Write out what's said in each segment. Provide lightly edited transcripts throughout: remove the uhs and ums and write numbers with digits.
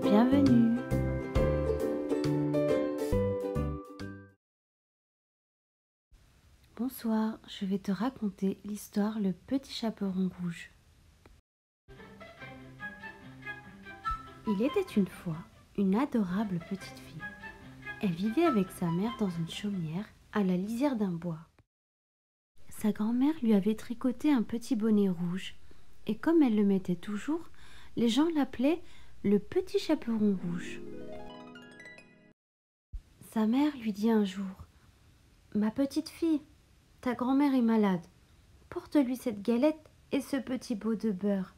Bienvenue. Bonsoir, je vais te raconter l'histoire Le Petit Chaperon Rouge. Il était une fois une adorable petite fille. Elle vivait avec sa mère dans une chaumière à la lisière d'un bois. Sa grand-mère lui avait tricoté un petit bonnet rouge et comme elle le mettait toujours, les gens l'appelaient le Petit Chaperon Rouge. Sa mère lui dit un jour: « Ma petite fille, ta grand-mère est malade. Porte-lui cette galette et ce petit pot de beurre.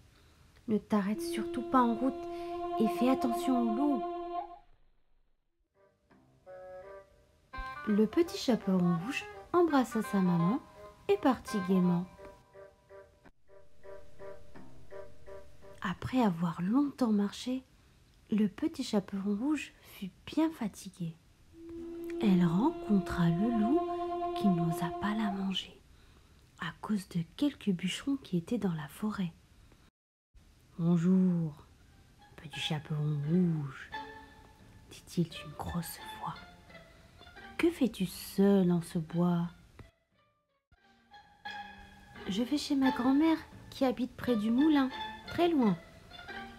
Ne t'arrête surtout pas en route et fais attention au loup. » Le petit chaperon rouge embrassa sa maman et partit gaiement. Après avoir longtemps marché, le petit chaperon rouge fut bien fatigué. Elle rencontra le loup qui n'osa pas la manger à cause de quelques bûcherons qui étaient dans la forêt. « Bonjour, petit chaperon rouge, » dit-il d'une grosse voix. « Que fais-tu seul en ce bois ?»« Je vais chez ma grand-mère qui habite près du moulin, très loin,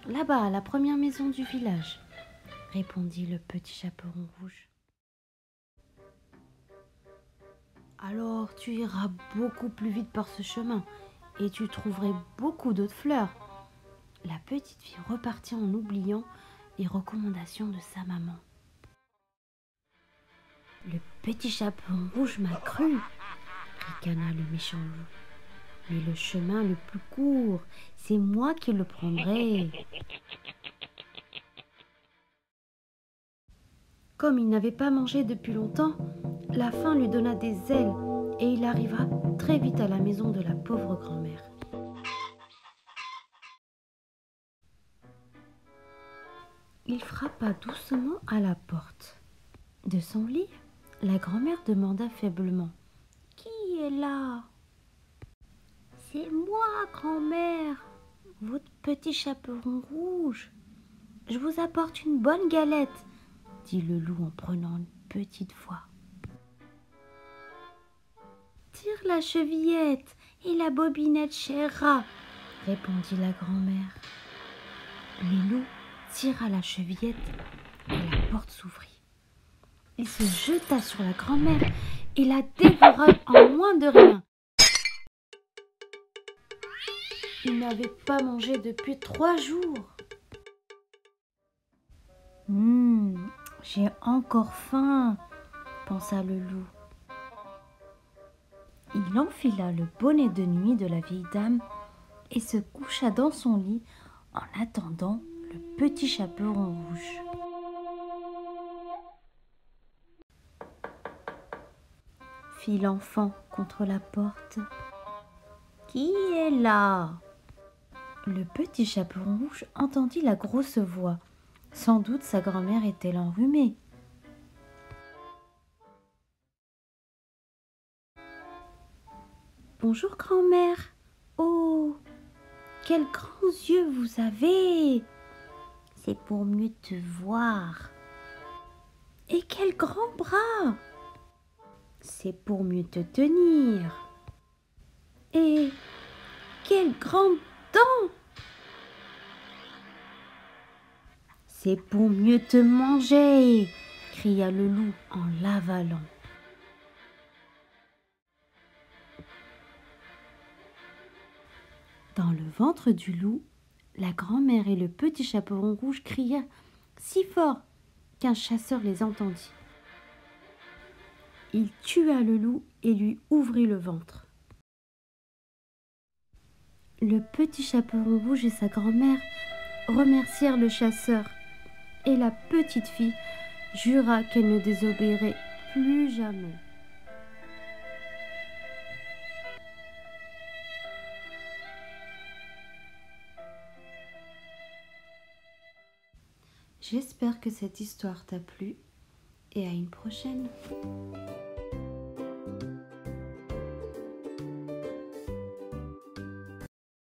là-bas à la première maison du village, » répondit le petit chaperon rouge. « Alors tu iras beaucoup plus vite par ce chemin et tu trouverais beaucoup d'autres fleurs. » La petite fille repartit en oubliant les recommandations de sa maman. « Le petit chaperon rouge m'a cru, » ricana le méchant loup. « Mais le chemin le plus court, c'est moi qui le prendrai. » Comme il n'avait pas mangé depuis longtemps, la faim lui donna des ailes et il arriva très vite à la maison de la pauvre grand-mère. Il frappa doucement à la porte. De son lit, la grand-mère demanda faiblement: « Qui est là ?»« C'est moi, grand-mère, votre petit chaperon rouge. Je vous apporte une bonne galette, » dit le loup en prenant une petite voix. « Tire la chevillette et la bobinette, cher rat, » répondit la grand-mère. Le loup tira la chevillette et la porte s'ouvrit. Il se jeta sur la grand-mère et la dévora en moins de rien. Il n'avait pas mangé depuis 3 jours. « J'ai encore faim, » pensa le loup. Il enfila le bonnet de nuit de la vieille dame et se coucha dans son lit en attendant le petit chaperon rouge. Fit l'enfant contre la porte. « Qui est là ?» Le petit chaperon rouge entendit la grosse voix. Sans doute sa grand-mère était enrhumée. « Bonjour grand-mère. Oh, quels grands yeux vous avez! C'est pour mieux te voir. Et quels grands bras! C'est pour mieux te tenir. Et quelles grandes dents! C'est pour mieux te manger, » cria le loup en l'avalant. Dans le ventre du loup, la grand-mère et le petit chaperon rouge crièrent si fort qu'un chasseur les entendit. Il tua le loup et lui ouvrit le ventre. Le petit chaperon rouge et sa grand-mère remercièrent le chasseur et la petite fille jura qu'elle ne désobéirait plus jamais. J'espère que cette histoire t'a plu et à une prochaine.